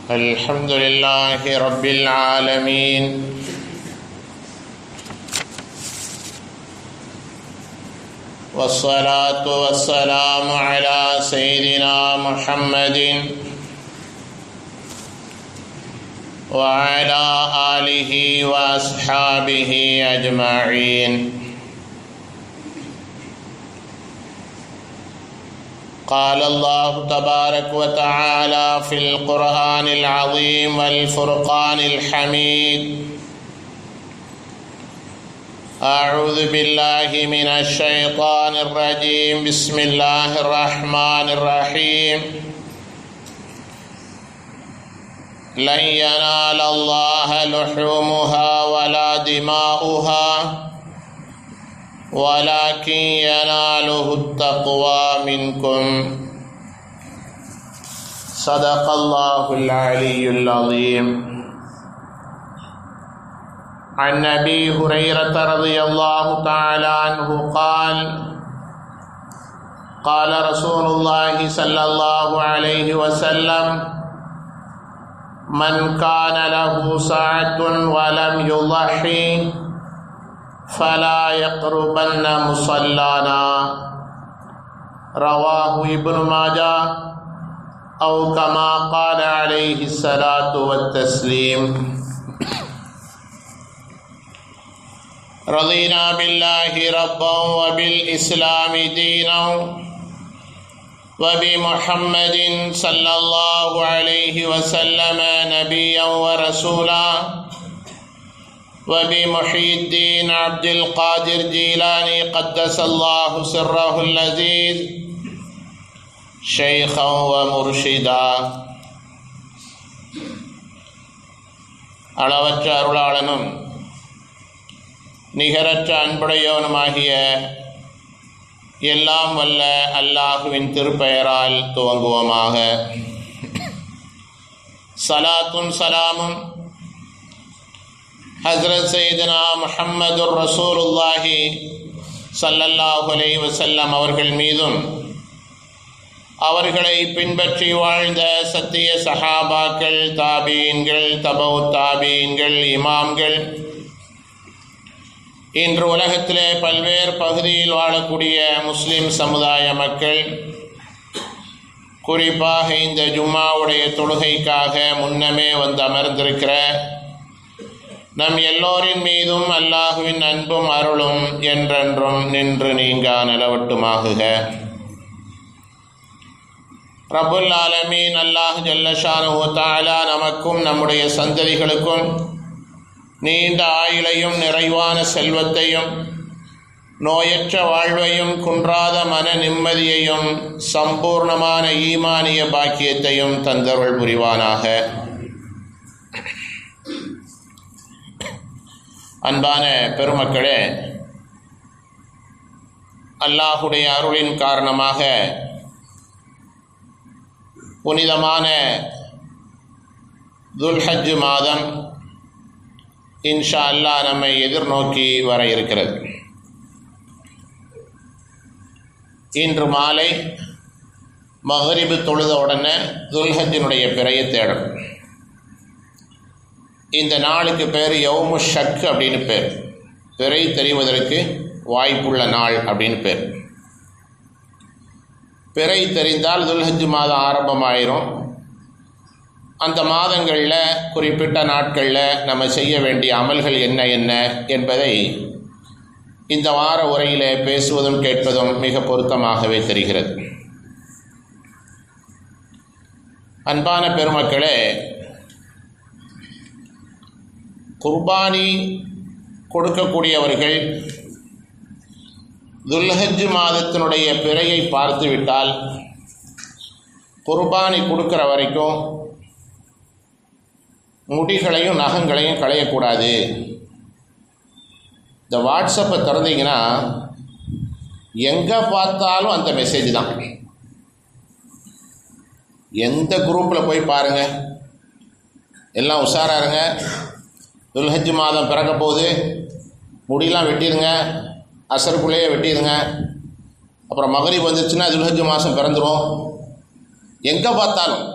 الحمد لله رب العالمين والصلاة والسلام على سيدنا محمد وعلى آله وأصحابه أجمعين. قال الله تبارك وتعالى في القرآن العظيم والفرقان الحميد: أعوذ بالله من الشيطان الرجيم. بسم الله الرحمن الرحيم. لن ينال الله لحومها ولا دماؤها ولكن يناله التقوى منكم. صدق الله العلي العظيم. عن أبي هريرة رضي الله تعالى عنه قال: قال رسول الله صلى الله عليه وسلم: من كان له ساعة ولم يضحي فلا يقربن مصلانا. رواه ابن ماجه أو كما قال عليه الصلاة والتسليم. رضينا بالله ربا وبالإسلام دينا وبمحمد صلى الله عليه وسلم نبيا ورسولا وبمحي الدين عبد القادر جيلاني قدس الله سره اللذيذ شيخا ومرشدا. அளவற்ற அருளாளனும் நிகரற்ற அன்புடையவனுமாகிய எல்லாம் வல்ல அல்லாஹுவின் திருப்பெயரால் துவங்குவோமாக. சலாத்தும் சலாமும் ஹஸ்ரத் சையதுனா முஹம்மதுர் ரசூலுல்லாஹி ஸல்லல்லாஹு அலைஹி வஸல்லம் அவர்கள் மீதும் அவர்களை பின்பற்றி வாழ்ந்த சத்திய சஹாபாக்கள், தாபீன்கள், தபவு தாபீன்கள், இமாம்கள், இன்று உலகத்திலே பல்வேறு பகுதியில் வாழக்கூடிய முஸ்லிம் சமுதாய மக்கள், குறிப்பாக இந்த ஜும்மாவுடைய தொழுகைக்காக முன்னமே வந்து அமர்ந்திருக்கிற நம் எல்லோரின் மீதும் அல்லாஹுவின் அன்பும் அருளும் என்றென்றும் நின்று நீங்கா நிலவட்டுமாகுக. ரப்புல் ஆலமீன் அல்லாஹ் ஜல்ல ஷானுஹு தஆலா நமக்கும் நம்முடைய சந்ததிகளுக்கும் நீண்ட ஆயுளையும் நிறைவான செல்வத்தையும் நோயற்ற வாழ்வையும் குன்றாத மன நிம்மதியையும் சம்பூர்ணமான ஈமானிய பாக்கியத்தையும் தந்தருள் புரிவானாக. அன்பான பெருமக்களே, அல்லாஹுடைய அருளின் காரணமாக புனிதமான துல்ஹஜ் மாதம் இன்ஷா அல்லாஹ் நம்மை எதிர்நோக்கி வர இருக்கிறது. இன்று மாலை மக்ரிபு தொழுத உடனே துல்ஹஜ்ஜினுடைய பிறையை தேடும். இந்த நாளுக்கு பேர் யௌமு ஷக் அப்படின்னு பேர். பிறை தெரிவதற்கு வாய்ப்புள்ள நாள் அப்படின்னு பேர். பிறை தெரிந்தால் துல்ஹஜ் மாதம் ஆரம்பமாயிரும். அந்த மாதங்களில் குறிப்பிட்ட நாட்களில் நம்ம செய்ய வேண்டிய அமல்கள் என்ன என்ன என்பதை இந்த வார உரையிலே பேசுவதும் கேட்பதும் மிக பொருத்தமாகவே தெரிகிறது. அன்பான பெருமக்களே, குர்பானி கொடுக்கக்கூடியவர்கள் துல்ஹஜ் மாதத்தினுடைய பிறையை பார்த்துவிட்டால் குர்பானி கொடுக்குற வரைக்கும் முடிகளையும் நகங்களையும் களையக்கூடாது. இந்த வாட்ஸ்அப்பை திறந்தீங்கன்னா எங்கே பார்த்தாலும் அந்த மெசேஜ் தான். எந்த குரூப்பில் போய் பாருங்கள், எல்லாம் உஷாராக இருங்க, துல்ஹஜ் மாதம் பிறக்க போகுது, முடியெல்லாம் வெட்டிடுங்க, அசருக்குள்ளேயே வெட்டிடுங்க, அப்புறம் மகரிப் வந்துச்சுன்னா துல்ஹஜ் மாதம் பிறந்துடும். எங்கே பார்த்தாலும்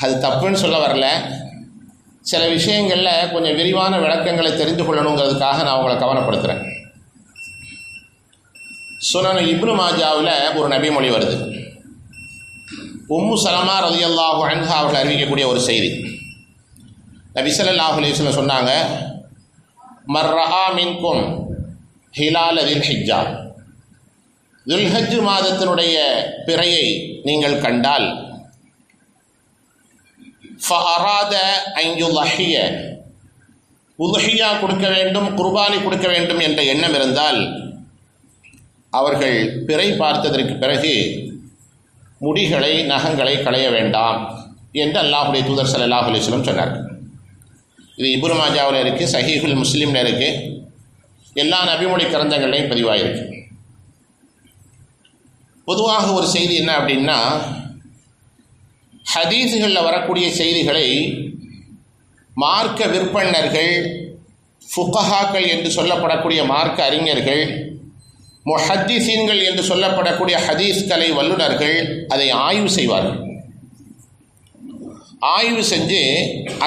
அது தப்புன்னு சொல்ல வரல. சில விஷயங்களில் கொஞ்சம் விரிவான விளக்கங்களை தெரிந்து கொள்ளணுங்கிறதுக்காக நான் உங்களை கவனப்படுத்துகிறேன். சுனன் இப்னு மாஜாவில் ஒரு நபிமொழி வருது. உம்மு சலமா ரலியல்லாஹு அன்ஹா அவர்கள் அறிவிக்கக்கூடிய ஒரு செய்தி. நபி ஸல்லல்லாஹு அலைஹி வஸல்லம் சொன்னாங்க, மர்ரஹா மின்கும் ஹிலால தில் ஹிஜ்ஜா, துல்ஹஜ் மாதத்தினுடைய பிறையை நீங்கள் கண்டால், ஃபஅராத அன் யுضஹிய, உதுஹியா கொடுக்க வேண்டும், குர்பானி கொடுக்க வேண்டும் என்ற எண்ணம் இருந்தால் அவர்கள் பிறை பார்த்ததற்கு பிறகு முடிகளை நகங்களை களைய வேண்டாம் என்று அல்லாஹ்வுடைய தூதர் ஸல்லல்லாஹு அலைஹி வஸல்லம் சொன்னார். இது இப்னு மாஜாவில் இருக்குது, சஹீஹுல் முஸ்லிமில் இருக்குது, எல்லா நபிமொழி கிரந்தங்களையும் பதிவாயிருக்கு. பொதுவாக ஒரு செய்தி என்ன அப்படின்னா, ஹதீஸுகளில் வரக்கூடிய செய்திகளை மார்க்க விற்பன்னர்கள், ஃபுகஹாக்கள் என்று சொல்லப்படக்கூடிய மார்க்க அறிஞர்கள், முஹத்திஸீன்கள் என்று சொல்லப்படக்கூடிய ஹதீஸ் கலை வல்லுநர்கள் அதை ஆய்வு செய்வார்கள். ஆய்வு செஞ்சு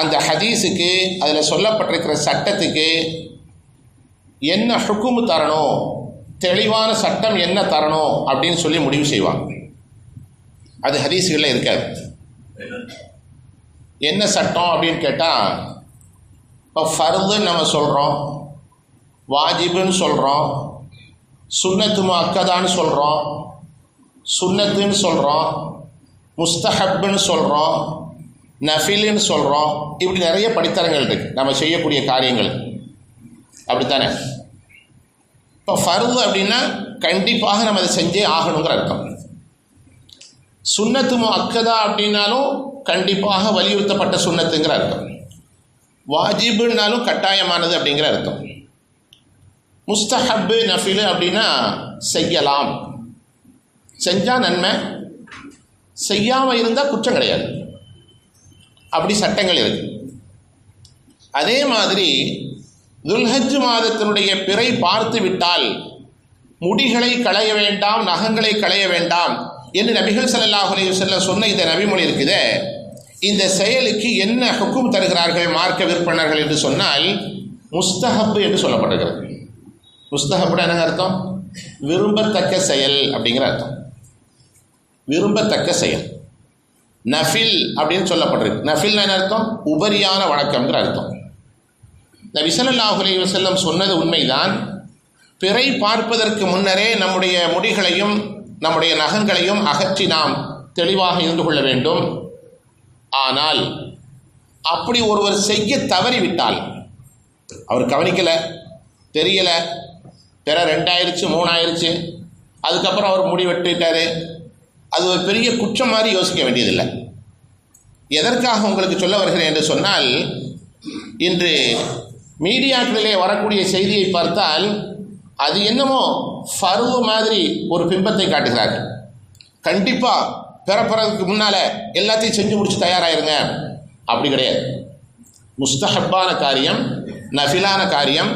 அந்த ஹதீஸுக்கு, அதில் சொல்லப்பட்டிருக்கிற சட்டத்துக்கு என்ன ஹுக்குமு தரணும், தெளிவான சட்டம் என்ன தரணும் அப்படின்னு சொல்லி முடிவு செய்வாங்க. அது ஹதீஸுகளில் இருக்காது. என்ன சட்டம் அப்படின்னு கேட்டால், இப்போ ஃபர்துன்னு நம்ம சொல்கிறோம், வாஜிபுன்னு சொல்கிறோம், சுன்னத்து முஅக்கதான்னு சொல்கிறோம், சுன்னத்துன்னு சொல்கிறோம், முஸ்தஹப்புன்னு சொல்கிறோம், நஃபிலுன்னு சொல்கிறோம். இப்படி நிறைய படித்தரங்கள் இருக்குது நம்ம செய்யக்கூடிய காரியங்கள், அப்படித்தானே? இப்போ ஃபர்து அப்படின்னா கண்டிப்பாக நம்ம அதை செஞ்சே ஆகணுங்கிற அர்த்தம். சுன்னத்து முஅக்கதா அப்படின்னாலும் கண்டிப்பாக வலியுறுத்தப்பட்ட சுன்னத்துங்கிற அர்த்தம். வாஜிபுன்னாலும் கட்டாயமானது அப்படிங்கிற அர்த்தம். முஸ்தஹப்பு நஃபிலு அப்படின்னா செய்யலாம், செஞ்சால் நன்மை, செய்யாமல் இருந்தால் குற்றம் கிடையாது. அப்படி சட்டங்கள் இருக்கு. அதே மாதிரி துல்ஹஜ் மாதத்தினுடைய பிறை பார்த்து விட்டால் முடிகளை களைய வேண்டாம், நகங்களை களைய வேண்டாம் என்று நபிகள் ஸல்லல்லாஹு அலைஹி வஸல்லம் சொன்ன இந்த நபிமொழி இருக்குதே, இந்த செயலுக்கு என்ன ஹுக்கும் தருகிறார்கள் மார்க்க விற்பனர்கள் என்று சொன்னால், முஸ்தஹப் என்று சொல்லப்படுகிறது. முஸ்தஹப்னா என்ன அர்த்தம்? விரும்பத்தக்க செயல் அப்படிங்கிற அர்த்தம். விரும்பத்தக்க செயல். நஃபில் அப்படின்னு சொல்லப்பட்டிருக்கு. நஃபில்னா என்ன அர்த்தம்? உபரியான வணக்கம்ங்கிற அர்த்தம். நபி ஸல்லல்லாஹு அலைஹி வஸல்லம் சொன்னது உண்மைதான். பிறை பார்ப்பதற்கு முன்னரே நம்முடைய முடிகளையும் நம்முடைய நகங்களையும் அகற்றி நாம் தெளிவாக இருந்து கொள்ள வேண்டும். ஆனால் அப்படி ஒருவர் செய்ய தவறிவிட்டால், அவர் கவனிக்கலை, தெரியலை, பிற 2 ஆயிடுச்சு 3 ஆயிடுச்சு, அதுக்கப்புறம் அவர் முடி வெட்டிட்டாரு, அது ஒரு பெரிய குற்றம் மாதிரி யோசிக்க வேண்டியதில்லை. எதற்காக உங்களுக்கு சொல்ல வருகிறேன் என்று சொன்னால், இன்று மீடியாக்களிலே வரக்கூடிய செய்தியை பார்த்தால் அது என்னமோ ஃபர்து மாதிரி ஒரு பிம்பத்தை காட்டுகிறார்கள். கண்டிப்பாக பிறப்பறதுக்கு முன்னால் எல்லாத்தையும் செஞ்சு முடிச்சு தயாராகிருங்க, அப்படி கிடையாது. முஸ்தஹப்பான காரியம், நஃபிலான காரியம்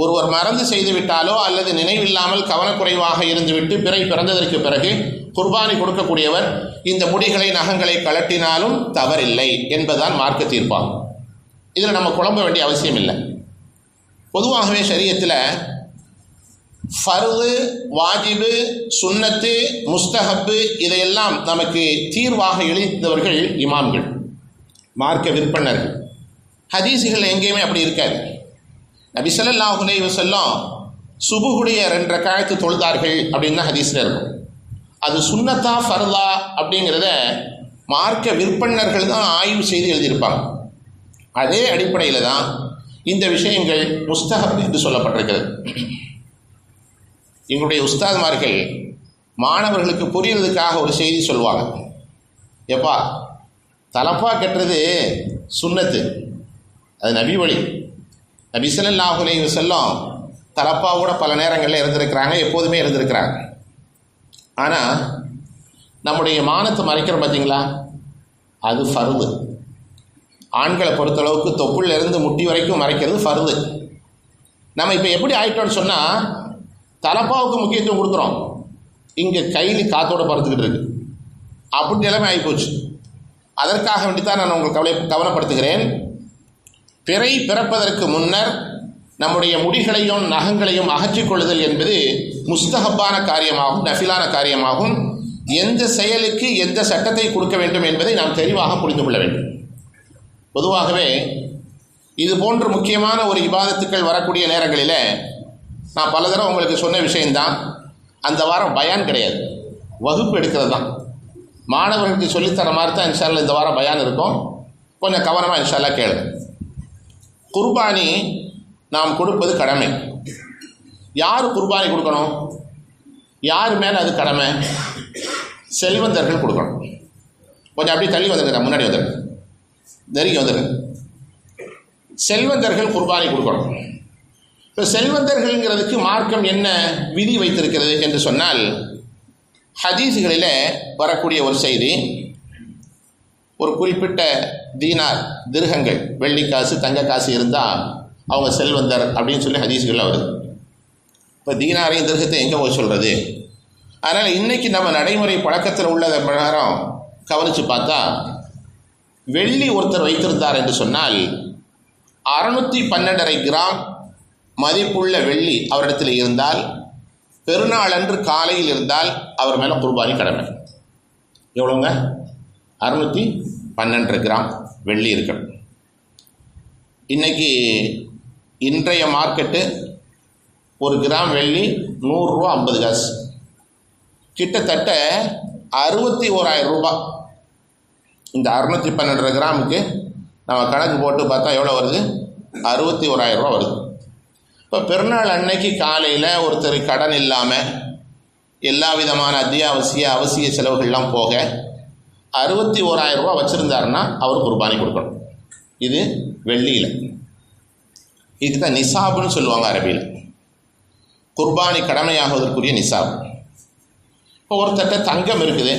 ஒருவர் மறந்து செய்து விட்டாலோ அல்லது நினைவில்லாமல் கவனக்குறைவாக இருந்துவிட்டு பிறை பிறந்ததற்கு பிறகு குர்பானி கொடுக்கக்கூடியவர் இந்த முடிகளை நகங்களை கலட்டினாலும் தவறில்லை என்பதுதான் மார்க்க தீர்ப்பாகும். இதில் நம்ம குழம்ப வேண்டிய அவசியம் இல்லை. பொதுவாகவே ஷரியத்தில் ஃபர்து, வாஜிபு, சுன்னத்து, முஸ்தஹப்பு இதையெல்லாம் நமக்கு தீர்வாக எழுதித்தவர்கள் இமாம்கள், மார்க்க விற்பனர்கள். ஹதீஸுகள் எங்கேயுமே அப்படி இருக்காது. நபி ஸல்லல்லாஹு அலைஹி வஸல்லம் சுபுஹுடைய 2 ரக்அத் தொழுதார்கள் அப்படின்னு தான் ஹதீஸில் இருக்கும். அது சுன்னத்தா ஃபர்தா அப்படிங்கிறத மார்க்க விற்பனர்கள் தான் ஆய்வு செய்து எழுதியிருப்பாங்க. அதே அடிப்படையில் தான் இந்த விஷயங்கள் முஸ்தஹப் என்று சொல்லப்பட்டிருக்கிறது. எங்களுடைய உஸ்தாத்மார்கள் மாணவர்களுக்கு புரியறதுக்காக ஒரு செய்தி சொல்லுவாங்க. எப்பா, தலப்பா கட்டுறது சுன்னத்து, அது நபி வழி. நபி ஸல்லல்லாஹு அலைஹி வஸல்லம் தலப்பாவோட பல நேரங்களில் இருந்திருக்கிறாங்க, எப்போதுமே இருந்திருக்கிறாங்க. ஆனால் நம்முடைய மானத்தை மறைக்கிறோம் பார்த்தீங்களா, அது ஃபர்து. ஆண்களை பொறுத்தளவுக்கு தொப்புள்ளிருந்து முட்டி வரைக்கும் மறைக்கிறது ஃபர்து. நம்ம இப்போ எப்படி ஆகிட்டோன்னு சொன்னால், தலப்பாவுக்கு முக்கியத்துவம் கொடுக்குறோம், இங்கே கையில் காற்றோட பறந்துக்கிட்டு இருக்கு, அப்படி நிலைமை ஆகிப்போச்சு. அதற்காக வேண்டித்தான் நான் உங்களுக்கு கவனப்படுத்துகிறேன். பிறை பிறப்பதற்கு முன்னர் நம்முடைய முடிகளையும் நகங்களையும் அகற்றிக்கொள்ளுதல் என்பது முஸ்தஹப்பான காரியமாகும், நஃபிலான காரியமாகும். எந்த செயலுக்கு எந்த சட்டத்தை கொடுக்க வேண்டும் என்பதை நாம் தெளிவாக புரிந்து கொள்ள வேண்டும். பொதுவாகவே இது போன்ற முக்கியமான ஒரு இபாதத்துக்கள் வரக்கூடிய நேரங்களில் நான் பல தடவை உங்களுக்கு சொன்ன விஷயம்தான், அந்த வாரம் பயான் கிடையாது, வகுப்பு எடுக்கிறது தான். மாணவர்களுக்கு சொல்லித்தர மாதிரி தான் இன்ஷா அல்லாஹ் இந்த வாரம் பயான் இருக்கும். கொஞ்சம் கவனமாக இன்ஷா அல்லாஹ் கேளுங்க. குர்பானி நாம் கொடுப்பது கடமை. யார் குர்பானி கொடுக்கணும்? யார் மேலே அது கடமை? செல்வந்தர்கள் கொடுக்கணும். கொஞ்சம் அப்படியே தள்ளி வந்துருங்க, முன்னாடி வந்துருங்க, நெருங்கி வந்துருங்க. செல்வந்தர்கள் குர்பானி கொடுக்கணும். இப்போ செல்வந்தர்கள்ங்கிறதுக்கு மார்க்கம் என்ன விதி வைத்திருக்கிறது என்று சொன்னால், ஹதீஸுகளில் வரக்கூடிய ஒரு செய்தி, ஒரு குறிப்பிட்ட தீனார் திர்ஹங்கள் வெள்ளிக்காசு தங்க காசு இருந்தால் அவங்க செல்வந்தர் அப்படின்னு சொல்லி ஹதீஸுகளில் வருது. இப்போ தீனாரையும் திர்ஹத்தை எங்கே போய் சொல்கிறது? அதனால் இன்றைக்கி நம்ம நடைமுறை பழக்கத்தில் உள்ளதை பிரகாரம் கவனித்து பார்த்தா, வெள்ளி ஒருத்தர் வைத்திருந்தார் என்று சொன்னால் 612.5 கிராம் மதிப்புள்ள வெள்ளி அவரிடத்தில் இருந்தால், பெருநாளன்று காலையில் இருந்தால் அவர் மேலே குர்பானி கடமை. எவ்வளோங்க? 612 கிராம் வெள்ளி இருக்கணும். இன்றைய மார்க்கெட்டு ஒரு கிராம் வெள்ளி 100 ரூபா 50 காசு, கிட்டத்தட்ட 61,000 ரூபாய். இந்த 612 கிராமுக்கு நம்ம கணக்கு போட்டு பார்த்தா எவ்வளோ வருது? 61,000 ரூபா வருது. இப்போ பெருநாள் அன்னைக்கு காலையில் ஒருத்தர் கடன் இல்லாமல் எல்லா விதமான அவசிய செலவுகள்லாம் போக 61,000 ரூபா வச்சுருந்தாருன்னா அவர் குர்பானி கொடுக்கணும். இது வெள்ளியில். இதுக்கு தான் நிசாபுன்னு சொல்லுவாங்க அரபியில், குர்பானி கடமையாகுவதற்குரிய நிசாப். இப்போ ஒருத்தட்ட தங்கம் இருக்குது,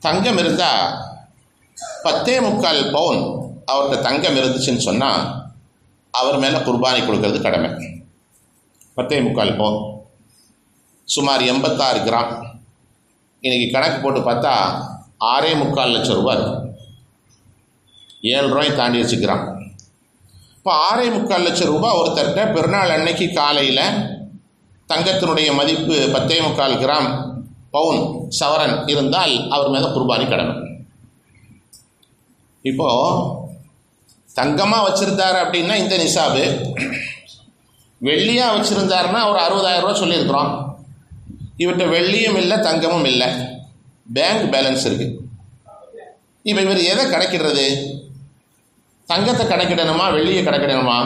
தங்கம் இருந்தால் 10.25 பவுன் அவர்கிட்ட தங்கம் இருந்துச்சுன்னு சொன்னால் அவர் மேலே குர்பானி கொடுக்கறது கடமை. 10.25 பவுன் சுமார் 86 கிராம். இன்றைக்கி கணக்கு போட்டு பார்த்தா 6.25 லட்சம் ரூபா இருக்கும். 7 ரூபாய் தாண்டி வச்சுக்கிறான். இப்போ 6.25 லட்சம் ரூபா ஒருத்தர்கிட்ட பெருநாள் அன்னைக்கு காலையில் தங்கத்தினுடைய மதிப்பு 10.25 கிராம் பவுன் சவரன் இருந்தால் அவர் மேலே குர்பானி கடமை. இப்போது தங்கமாக வச்சுருந்தார் அப்படின்னா இந்த நிசாபு, வெள்ளியாக வச்சுருந்தாருன்னா ஒரு 60,000 ரூபா சொல்லியிருக்கிறோம். இவர்கிட்ட வெள்ளியும் இல்லை தங்கமும் இல்லை, பேங்க் பேலன்ஸ் இருக்குது. இப்போ இவர் எதை கணக்கிடுறது? தங்கத்தை கணக்கிடணுமா வெள்ளியை கணக்கிடணுமா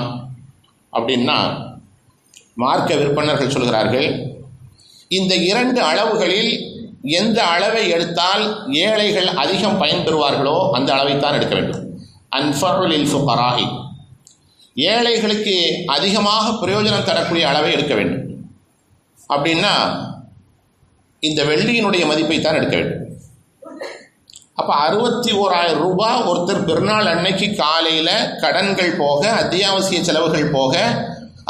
அப்படின்னா, மார்க்க விற்பனர்கள் சொல்கிறார்கள், இந்த 2 அளவுகளில் எந்த அளவை எடுத்தால் ஏழைகள் அதிகம் பயன்பெறுவார்களோ அந்த அளவைத்தான் எடுக்க வேண்டும். அன்ஃபருலில் ஃபுகராஹி, ஏழைகளுக்கு அதிகமாக பிரயோஜனம் தரக்கூடிய அளவை எடுக்க வேண்டும். அப்படின்னா இந்த வெள்ளியினுடைய மதிப்பைத்தான் எடுக்க வேண்டும். அப்போ 61,000 ரூபாய் ஒருத்தர் பெருநாள் அன்னைக்கு காலையில் கடன்கள் போக அத்தியாவசிய செலவுகள் போக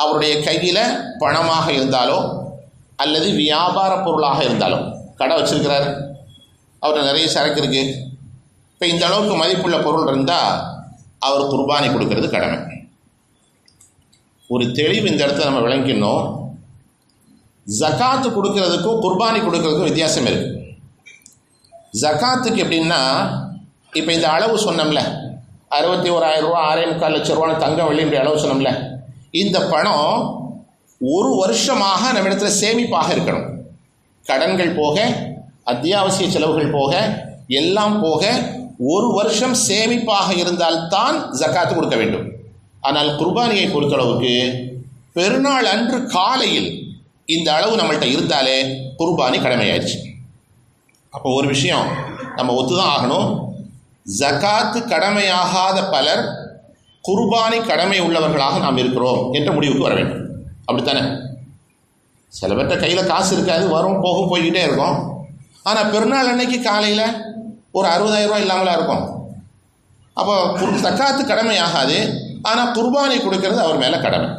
அவருடைய கையில் பணமாக இருந்தாலோ அல்லது வியாபார பொருளாக இருந்தாலோ, கடை வச்சிருக்கிறார், அவர்கிட்ட நிறைய சரக்கு இருக்குது, இப்போ இந்த அளவுக்கு மதிப்புள்ள பொருள் இருந்தால் அவர் குர்பானி கொடுக்கறது கடமை. ஒரு தெளிவு இந்த இடத்துல நம்ம விளங்கினோம். ஜகாத்து கொடுக்கறதுக்கும் குர்பானி கொடுக்கறதுக்கும் வித்தியாசம் இருக்குது. ஜகாத்துக்கு எப்படின்னா, இப்போ இந்த அளவு சொன்னோம்ல, 61,000 ரூபா 6.25 லட்சம் ரூபான்னு தங்கம் வெள்ளின்ற அளவு சொன்னோம்ல, இந்த பணம் ஒரு வருஷமாக நம்ம இடத்துல சேமிப்பாக இருக்கணும். கடன்கள் போக அத்தியாவசிய செலவுகள் போக எல்லாம் போக ஒரு வருஷம் சேமிப்பாக இருந்தால்தான் ஜகாத்து கொடுக்க வேண்டும். ஆனால் குர்பானியை பொறுத்தளவுக்கு பெருநாள் அன்று காலையில் இந்த அளவு நம்மள்கிட்ட இருந்தாலே குர்பானி கடமையாயிடுச்சு. அப்போ ஒரு விஷயம் நம்ம ஒத்துதான் ஆகணும், ஜகாத்து கடமையாகாத பலர் குர்பானி கடமை உள்ளவர்களாக நாம் இருக்கிறோம் என்ற முடிவுக்கு வர வேண்டும். அப்படித்தானே? சில பேர்கிட்ட கையில் காசு இருக்காது, வரும் போகும் போய்கிட்டே இருக்கும். ஆனால் பெருநாள் அன்னைக்கு காலையில் ஒரு 60,000 ரூபா இல்லாமலாம் இருக்கும். அப்போ ஜகாத்து கடமை ஆகாது, ஆனால் குர்பானி கொடுக்கறது அவர் மேலே கடமை.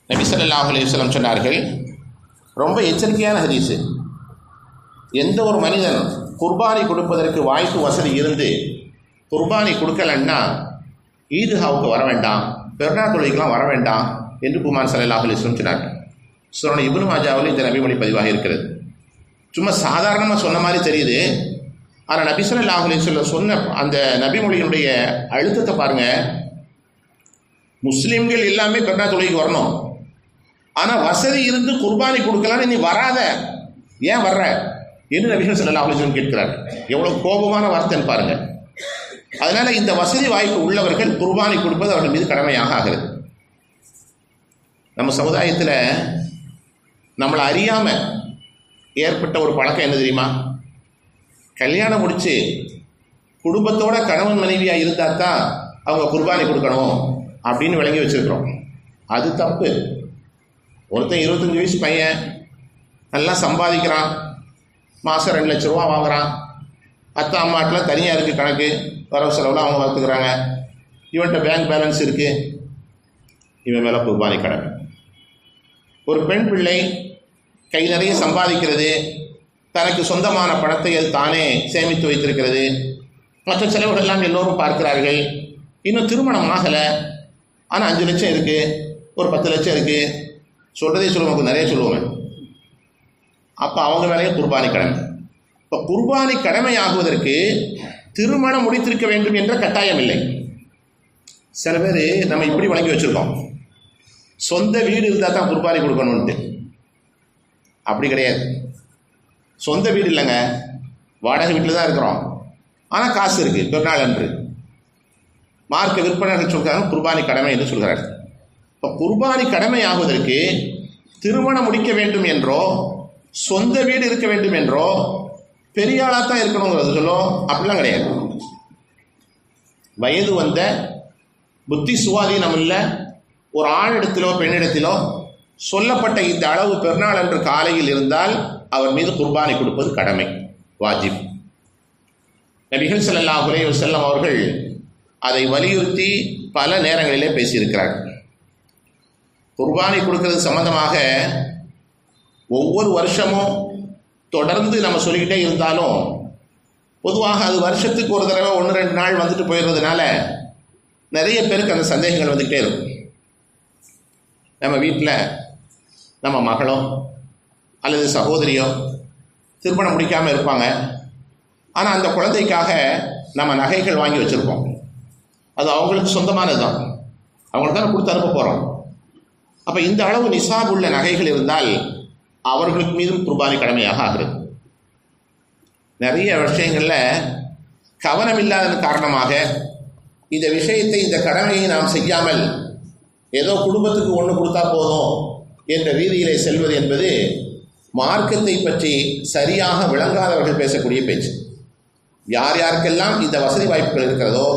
நபி ஸல்லல்லாஹு அலைஹி வஸல்லம் சொன்னார்கள், ரொம்ப எச்சரிக்கையான ஹதீஸு, எந்த ஒரு மனிதன் குர்பானி கொடுப்பதற்கு வாய்ப்பு வசதி இருந்து குர்பானி கொடுக்கலன்னா ஈதுஹாவுக்கு வர வேண்டாம், பெருநாள் தொழுகைக்கெல்லாம் வர வேண்டாம் என்று பெருமான் ஸல்லல்லாஹு அலைஹி வஸல்லம் சொன்னார். சுனன் இப்னு மாஜாவில் இந்த நபிமொழி பதிவாக இருக்கிறது. சும்மா சாதாரணமாக சொன்ன மாதிரி தெரியுது. ஆனால் நபி ஸல்லல்லாஹு அலைஹி வஸல்லம் சொன்ன அந்த நபிமொழியினுடைய அழுத்தத்தை பாருங்கள். முஸ்லீம்கள் எல்லாமே பெருநாள் தொழுகைக்கு வரணும், ஆனால் வசதி இருந்து குர்பானி கொடுக்கலான்னு நீ வராத, ஏன் வர்ற என்று நபிகள் ஸல்லல்லாஹு அலைஹி வஸல்லம் கேட்கிறார். எவ்வளோ கோபமான வார்த்தைன்னு பாருங்கள். அதனால் இந்த வசதி வாய்ப்பு உள்ளவர்கள் குர்பானி கொடுப்பது அவர்கள் மீது கடமையாக ஆகிறது. நம்ம சமுதாயத்தில் நம்மளை அறியாமல் ஏற்பட்ட ஒரு பழக்கம் என்ன தெரியுமா? கல்யாணம் முடித்து குடும்பத்தோட கணவன் மனைவியாக இருந்தால் தான் அவங்க குர்பானி கொடுக்கணும் அப்படின்னு விளங்கி வச்சுருக்கிறோம். அது தப்பு. ஒருத்தன் 25 வயசு பையன் நல்லா சம்பாதிக்கிறான், மாதம் 2 லட்ச ரூபா வாங்குகிறான், அத்தா அம்மாட்டெலாம் தனியாக இருக்குது கணக்கு, வரவு செலவுலாம் அவங்க பார்த்துக்கிறாங்க, இவன்கிட்ட பேங்க் பேலன்ஸ் இருக்குது, இவன் மேலே குர்பானி கடமை. ஒரு பெண் பிள்ளை கை நிறைய சம்பாதிக்கிறது, தனக்கு சொந்தமான பணத்தை அது தானே சேமித்து வைத்திருக்கிறது, மற்ற செலவுகள் எல்லாம் எல்லோரும் பார்க்கிறார்கள். இன்னும் திருமணம் ஆகலை, ஆனால் 5 லட்சம் இருக்குது, ஒரு 10 லட்சம் இருக்குது, சொல்கிறதே சொல்லுவோம், நிறைய சொல்லுவோம். அப்போ அவங்க மேலேயே குர்பானி கடமை. இப்போ குர்பானி கடமையாகுவதற்கு திருமணம் முடித்திருக்க வேண்டும் என்ற கட்டாயம் இல்லை. சில பேர் நம்ம இப்படி வழங்கி வச்சுருக்கோம், சொந்த வீடு இருந்தால் தான் குர்பானி கொடுக்கணுன்ட்டு. அப்படி கிடையாது. சொந்த வீடு இல்லைங்க, வாடகை வீட்டில் தான் இருக்கிறோம், ஆனால் காசு இருக்குது, பெருநாள் அன்று மார்க்க விற்பனைகள் சொல்கிறாங்க குர்பானி கடமை என்று சொல்கிறார். இப்போ குர்பானி கடமை ஆகுவதற்கு திருமணம் முடிக்க வேண்டும் என்றோ சொந்த வீடு இருக்க வேண்டும் என்றோ பெரிய ஆளாக தான் இருக்கணுங்கிறது சொல்லும். அப்படிலாம் கிடையாது. வயது வந்த புத்தி சுவாதீனம் இல்லை ஒரு ஆணிடத்திலோ பெண்ணிடத்திலோ சொல்லப்பட்ட இந்த அளவு பெருநாள் அன்று காலையில் இருந்தால் அவர் மீது குர்பானி கொடுப்பது கடமை, வாஜிப். நபிகள் ஸல்லல்லாஹு அலைஹி வஸல்லம் அவர்கள் அதை வலியுறுத்தி பல நேரங்களிலே பேசியிருக்கிறார்கள். குர்பானி கொடுக்கறது சம்பந்தமாக ஒவ்வொரு வருஷமும் தொடர்ந்து நம்ம சொல்லிக்கிட்டே இருந்தாலும் பொதுவாக அது வருஷத்துக்கு ஒரு தடவை 1-2 நாள் வந்துட்டு போயிடுறதுனால நிறைய பேருக்கு அந்த சந்தேகங்கள் வந்துக்கிட்டே இருக்கும். நம்ம வீட்டில் நம்ம மகளோ அல்லது சகோதரியோ திருமணம் முடிக்காமல் இருப்பாங்க. ஆனால் அந்த குழந்தைக்காக நம்ம நகைகள் வாங்கி வச்சுருப்போம். அது அவங்களுக்கு சொந்தமானது தான், அவங்களுக்கு தான் கொடுத்து அனுப்ப போகிறோம். அப்போ இந்த அளவு நிசாப் உள்ள நகைகள் இருந்தால் அவர்களுக்கு மீதும் குர்பானி கடமையாக ஆகிறது. நிறைய விஷயங்களில் கவனம் இல்லாததன் காரணமாக இந்த விஷயத்தை, இந்த கடமையை நாம் செய்யாமல் ஏதோ குடும்பத்துக்கு ஒன்று கொடுத்தா போதும் என்ற ரீதியிலே செல்வது என்பது மார்க்கத்தை பற்றி சரியாக விளங்காதவர்கள் பேசக்கூடிய பேச்சு. யார் யாருக்கெல்லாம் இந்த வசதி வாய்ப்புகள் இருக்கிறதோ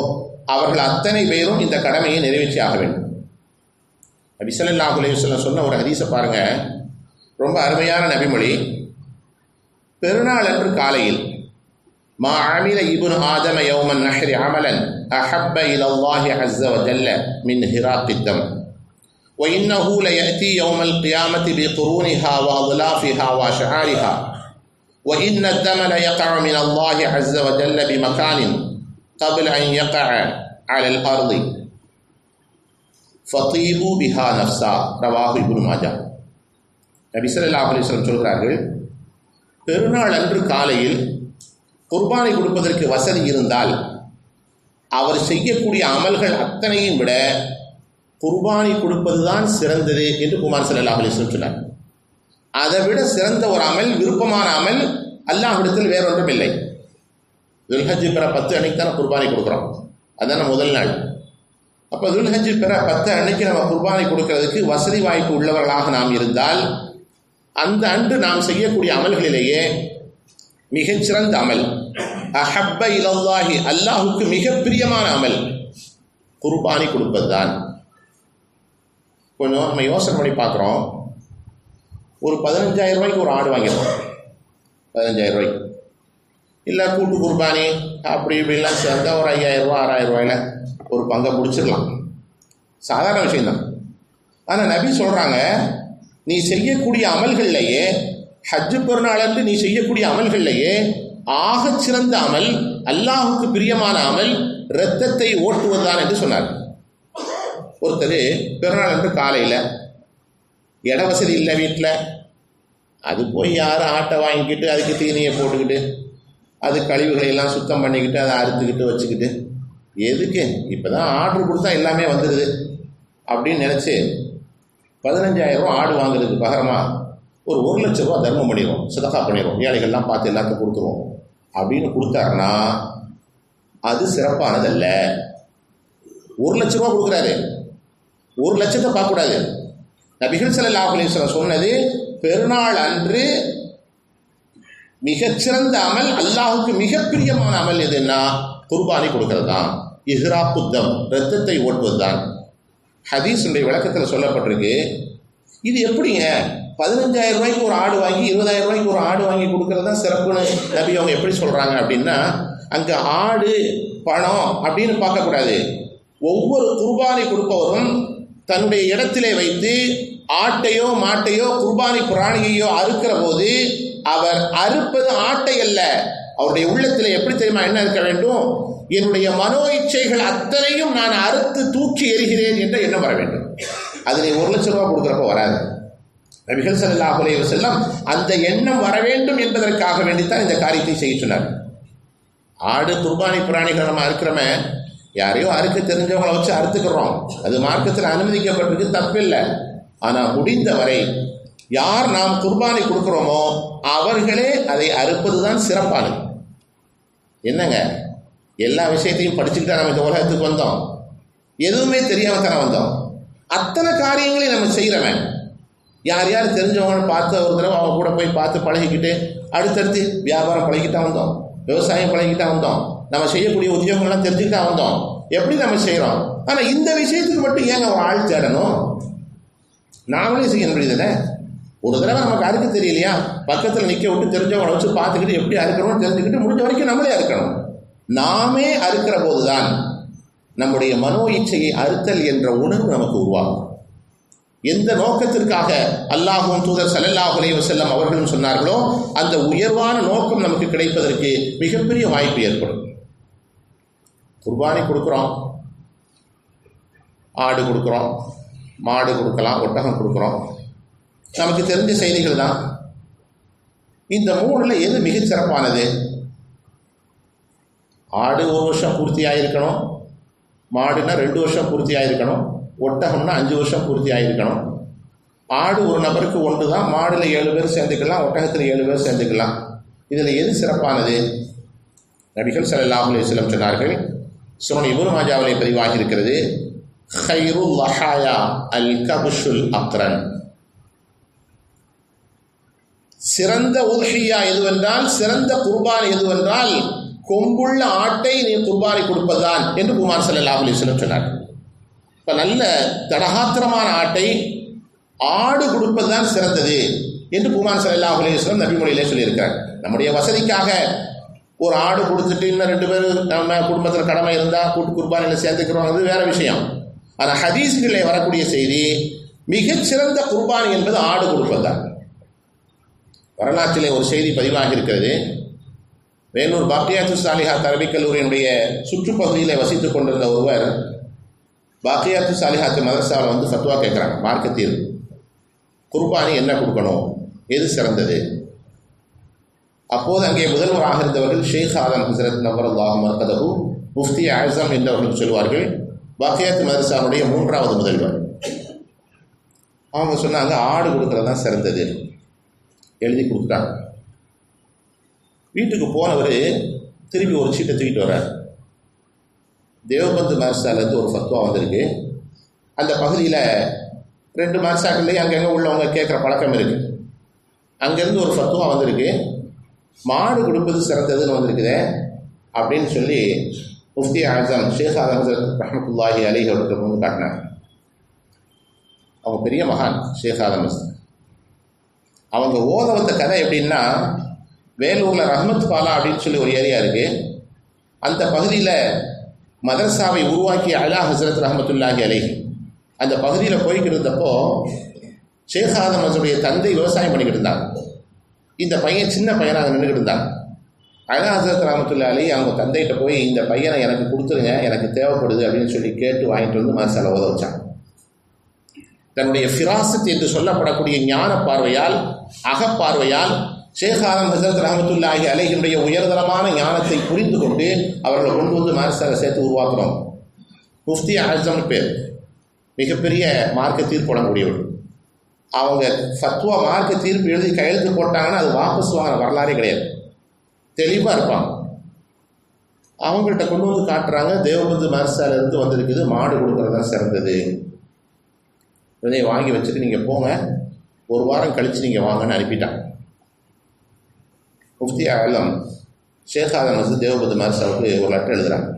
அவர்கள் அத்தனை பேரும் இந்த கடமையை நிறைவேற்றி ஆக வேண்டும். நபி ஸல்லல்லாஹு அலைஹி வஸல்லம் சொன்ன ஒரு ஹதீஸை பாருங்க, ரொம்ப அருமையான நபிமொழி. பெருநாள் அன்று காலையில் மா அமில இப்னு ஆதம யௌமன் நஹ்ரி அமலன் அஹப்ப இலல்லாஹி அஸ்ஸ வ ஜல்ல மின் ஹிராக்கித் தம் வ இன்னஹு லயஅதி யௌமல் கியாமத்தி பிகுரூனிஹா வ அضلافஹா வ அஷ்ஆரிஹா வ இன்ன الدم ليقع من الله عز وجل بمكان قبل أن يقع على الأرض فطيبوا بها نفسا رواه ابن மாஜா. நபி ஸல்லல்லாஹு அலைஹி வஸல்லம் சொல்கிறார்கள், பெருநாள் அன்று காலையில் குர்பானி கொடுப்பதற்கு வசதி இருந்தால் அவர் செய்யக்கூடிய அமல்கள் அத்தனையும் விட குர்பானி கொடுப்பது தான் சிறந்தது என்று பெருமானார் ஸல்லல்லாஹு அலைஹி வஸல்லம் சொன்னார். அதை விட சிறந்த ஒரு அமல், விருப்பமான அமல் அல்லாஹ்விடத்தில் வேறொன்றும் இல்லை. துல்ஹஜ் பிற 10 அன்னைக்கு தான் குர்பானி கொடுக்குறோம், அதுதான முதல் நாள். அப்போ துல்ஹஜ் பிற 10 அன்னைக்கு நம்ம குர்பானி கொடுக்கறதுக்கு வசதி வாய்ப்பு உள்ளவர்களாக நாம் இருந்தால் அந்த அன்று நாம் செய்யக்கூடிய அமல்களிலேயே மிகச்சிறந்த அமல், அஹப்ப இலல்லாஹி, அல்லாஹுக்கு மிக பிரியமான அமல் குர்பானி கொடுப்பது தான். கொஞ்சம் நம்ம யோசனை பண்ணி பார்க்குறோம். ஒரு 15,000 ரூபாய்க்கு ஒரு ஆடு வாங்கிடுறோம், 15,000 ரூபாய்க்கு. இல்லை கூட்டு குர்பானி அப்படி இப்படிலாம் சேர்ந்தால் ஒரு 5,000 ரூபா 6,000 ரூபாயில் ஒரு பங்கை முடிச்சிடலாம், சாதாரண விஷயம்தான். ஆனால் நபி சொல்கிறாங்க, நீ செய்யக்கூடிய அமல்கள்லையே ஹஜ்ஜு பெருநாள் அன்று நீ செய்யக்கூடிய அமல்கள்லையே ஆகச் சிறந்த அமல், அல்லாஹுக்கு பிரியமான அமல் இரத்தத்தை ஓட்டுவதுதான் என்று சொன்னார். ஒருத்தர் பெருநாள் அன்று காலையில் இட வசதி இல்லை வீட்டில், அது போய் யாரும் ஆட்டை வாங்கிக்கிட்டு அதுக்கு தீனியை போட்டுக்கிட்டு அது கழிவுகளை எல்லாம் சுத்தம் பண்ணிக்கிட்டு அதை அறுத்துக்கிட்டு வச்சுக்கிட்டு எதுக்கு, இப்போ தான் ஆர்டர் கொடுத்தா எல்லாமே வந்துடுது அப்படின்னு நினச்சி 15,000 ரூபா ஆடு வாங்குறதுக்கு பகரமாக ஒரு 1,00,000 ரூபா தர்மம் பண்ணிடுவோம், சதகா பண்ணிடுவோம், ஏழைகள்லாம் பார்த்து எல்லாத்தையும் கொடுத்துருவோம் அப்படின்னு கொடுத்தாருன்னா அது சிறப்பானதல்ல. 1,00,000 ரூபா கொடுக்குறாரு, 1,00,000 பார்க்கக்கூடாது. நபிகள் ஸல்லல்லாஹு அலைஹி வஸல்லம் சொன்னது, பெருநாள் அன்று மிகச்சிறந்த அமல், அல்லாஹுக்கு மிக பிரியமான அமல் எதுன்னா குர்பானி கொடுக்கறது தான், இஹ்ராப்புத்தம், இரத்தத்தை ஓட்டுவது தான். ஹதீஸுடைய விளக்கத்தில் சொல்லப்பட்டிருக்கு. இது எப்படிங்க 15,000 ரூபாய்க்கு ஒரு ஆடு வாங்கி 20,000 ரூபாய்க்கு ஒரு ஆடு வாங்கி கொடுக்கறது தான் சிறப்புன்னு நபி அவங்க எப்படி சொல்கிறாங்க அப்படின்னா, அங்கே ஆடு பணம் அப்படின்னு பார்க்கக்கூடாது. ஒவ்வொரு குர்பானி கொடுப்பவரும் தன்னுடைய இடத்திலே வைத்து ஆட்டையோ மாட்டையோ குர்பானி பிராணியையோ அறுக்கிற போது அவர் அறுப்பது ஆட்டை அல்ல, அவருடைய உள்ளத்தில் எப்படி தெரியுமா என்ன இருக்க வேண்டும், என்னுடைய மனோ இச்சைகள் அத்தனையும் நான் அறுத்து தூக்கி எறிகிறேன் என்ற எண்ணம் வர வேண்டும். அது நீ 1,00,000 ரூபா கொடுக்குறப்ப வராது. நபிகள் ஸல்லல்லாஹு அலைஹி வஸல்லம் அந்த எண்ணம் வர வேண்டும் என்பதற்காக வேண்டித்தான் இந்த காரியத்தை செய்ய சொன்னார். ஆடு குர்பானி பிராணிகள் நம்ம அறுக்கிறோமே, யாரையோ அறுக்க தெரிஞ்சவங்களை வச்சு அறுத்துக்கிறோம், அது மார்க்கத்தில் அனுமதிக்கப்பட்டிருக்கு, தப்பில்லை. ஆனால் முடிந்தவரை யார் நாம் குர்பானி கொடுக்குறோமோ அவர்களே அதை அறுப்பது தான் சிறப்பானது. என்னங்க எல்லா விஷயத்தையும் படிச்சுக்கிட்டா நம்ம இந்த உலகத்துக்கு வந்தோம், எதுவுமே தெரியாமல் தானே வந்தோம். அத்தனை காரியங்களையும் நம்ம செய்கிறவன் யார் யார் தெரிஞ்சவங்கன்னு பார்த்து ஒரு தடவை அவங்க கூட போய் பார்த்து பழகிக்கிட்டு அடுத்தடுத்து வியாபாரம் பழகிட்டா வந்தோம், விவசாயம் பழகிட்டா வந்தோம், நம்ம செய்யக்கூடிய உத்தியோகங்கள்லாம் தெரிஞ்சுக்கிட்டா வந்தோம், எப்படி நம்ம செய்கிறோம். ஆனால் இந்த விஷயத்துக்கு மட்டும் ஏங்க ஒரு ஆள் தேடணும், நாமளே செய்ய முடியுதுல்ல. ஒரு தடவை நமக்கு அறுக்க தெரியலையா, பக்கத்தில் நிற்க விட்டு தெரிஞ்சவங்களை வச்சு பார்த்துக்கிட்டு எப்படி அறுக்கிறோம்னு தெரிஞ்சுக்கிட்டு முடிஞ்ச வரைக்கும் நம்மளே அறுக்கணும். நாமே அறுக்கிற போதுதான் நம்முடைய மனோ இச்சையை அறுத்தல் என்ற உணர்வு நமக்கு உருவாகும். எந்த நோக்கத்திற்காக அல்லாஹ்வும் தூதர் ஸல்லல்லாஹு அலைஹி வஸல்லம் அவர்களும் சொன்னார்களோ அந்த உயர்வான நோக்கம் நமக்கு கிடைப்பதற்கு மிகப்பெரிய வாய்ப்பு ஏற்படும். குர்பானி கொடுக்குறோம், ஆடு கொடுக்குறோம், மாடு கொடுக்கலாம், ஒட்டகம் கொடுக்குறோம், நமக்கு தெரிஞ்ச செய்திகள் தான். இந்த 3ல் எது மிகச் சிறப்பானது? ஆடு 1 வருஷம் பூர்த்தியாக இருக்கணும், மாடுனா 2 வருஷம் பூர்த்தியாக இருக்கணும், ஒட்டகம்னா 5 வருஷம் பூர்த்தியாக இருக்கணும். ஆடு ஒரு நபருக்கு 1 தான், மாடில் 7 பேர் சேர்ந்துக்கலாம், ஒட்டகத்தில் 7 பேர் சேர்ந்துக்கலாம். இதில் எது சிறப்பானது? நபிகள் ஸல்லல்லாஹு அலைஹி வஸல்லம் சொன்னார்கள், சுனன் இப்னு மாஜாவிலே பதிவாகி இருக்கிறது, ஹைருல் லஹாயா அல் கப்ஷுல் அக்ரன். சிறந்த உத்ஹியா எதுவென்றால், சிறந்த குர்பான் எதுவென்றால் கொம்புள்ள ஆட்டை நீ குர்பானி கொடுப்பதுதான் என்று பெருமானார் ஸல்லல்லாஹு அலைஹி வஸல்லம் சொன்னார். இப்போ நல்ல தடகாத்திரமான ஆட்டை ஆடு கொடுப்பதுதான் சிறந்தது என்று பெருமானார் ஸல்லல்லாஹு அலைஹி வஸல்லம் நபிமொழியிலே சொல்லியிருக்கிறார். நம்முடைய வசதிக்காக ஒரு ஆடு கொடுத்துட்டு இன்னும் 2 பேர் நம்ம குடும்பத்தில் கடமை இருந்தால் கூட்டு குர்பானியில் சேர்த்துக்கிறோம், அது வேற விஷயம். ஆனால் ஹதீஸ்களில் வரக்கூடிய செய்தி மிகச்சிறந்த குர்பானி என்பது ஆடு கொடுப்பதுதான். வரலாற்றிலே ஒரு செய்தி பதிவாகி இருக்கிறது. வேலூர் பாக்கியாத்து சாலிஹாத் அரபிக் கல்லூரியினுடைய சுற்றுப்பகுதியில் வசித்துக் கொண்டிருந்த ஒருவர் பாக்கியாத்து சாலிஹாத் மதரசாவில் வந்து ஃபத்வா கேட்குறாங்க, மார்க்கத்தில் குர்பானி என்ன கொடுக்கணும், எது சிறந்தது? அப்போது அங்கே முதல்வராக இருந்தவர்கள் ஷேக் ஆதம் ஹசரத் நவரல்லாஹு மர்கதஹு முஃப்தி ஆஸம் என்றவர்கள் சொல்வார்கள், பாக்கியாத்து மதரசாவுடைய 3வது முதல்வர். அவங்க சொன்னாங்க, ஆடு கொடுக்கறது தான் சிறந்தது. எழுதி கொடுத்துட்டாங்க. வீட்டுக்கு போனவர் திரும்பி ஒரு சீட்டை தூக்கிட்டு வர்றார். தேவபந்து மதரசாலேருந்து ஒரு ஃபத்வா வந்திருக்கு. அந்த பகுதியில் 2 மதரசாக்கள்லேயும் அங்கங்கே உள்ளவங்க கேட்குற பழக்கம் இருக்குது. அங்கேருந்து ஒரு ஃபத்வா வந்திருக்கு, மாடு கொடுப்பது சிறந்ததுன்னு வந்திருக்குதே அப்படின்னு சொல்லி முஃப்தி ஆஸம் ஷேக் ஆதம் ஹஸரத் ரஹ்மத்துல்லாஹி அலைஹி அவர்கள் வந்து காட்டினாங்க. அவங்க பெரிய மகான் ஷேக் ஆதம். அவங்க ஓத வந்த கதை எப்படின்னா, வேலூரில் ரஹ்மத் பாலா அப்படின்னு சொல்லி ஒரு ஏரியா இருக்குது. அந்த பகுதியில் மதரசாவை உருவாக்கிய அலா ஹசரத் ரஹ்மத்துல்லாஹி அலைஹி அந்த பகுதியில் போய்கிட்டு இருந்தப்போ ஷேக் ஆதம் ஹஸருடைய தந்தை விவசாயம் பண்ணிக்கிட்டு இருந்தாங்க. இந்த பையன் சின்ன பையனாக நின்றுக்கிட்டு இருந்தான். அதான் ஹஸரத் ரஹ்மத்துல்லாஹி அலைஹி அவங்க தந்தைகிட்ட போய் இந்த பையனை எனக்கு கொடுத்துருங்க, எனக்கு தேவைப்படுது அப்படின்னு சொல்லி கேட்டு வாங்கிட்டு வந்து மதரசால ஓத வச்சான். தன்னுடைய ஃபிராசத் என்று சொல்லப்படக்கூடிய ஞான பார்வையால், அகப்பார்வையால் ஷேக் ஆலம் ஹஸரத் ரஹ்மத்துல்லாஹி அலைஹினுடைய உயர்தரமான ஞானத்தை புரிந்து கொண்டு அவர்களை கொண்டு வந்து மதரசால சேர்த்து உருவாக்குறோம். முஃப்தி அஸம் பேர், மிகப்பெரிய மார்க்க தீர்ப்பு வழங்கக்கூடியவர். அவங்க ஃபத்வா மார்க்க தீர்ப்பு எழுதி கையெழுத்து போட்டாங்கன்னா அது வாபஸ் வாங்கின வரலாறே கிடையாது. தெளிவாக இருப்பாங்க. அவங்கள்ட்ட கொண்டு வந்து காட்டுறாங்க, தேவபந்து மதரசாலேருந்து வந்திருக்குது, மாடு கொடுக்குறது தான் சிறந்தது, இதை வாங்கி வச்சுட்டு நீங்கள் போங்க, ஒரு வாரம் கழித்து நீங்கள் வாங்கன்னு அனுப்பிட்டாங்க. முஃப்தி ஆலம் ஷேக் ஆலம் வந்து தேவபந்து மதரசாவுக்கு ஒரு லெட்டர் எழுதுகிறாங்க.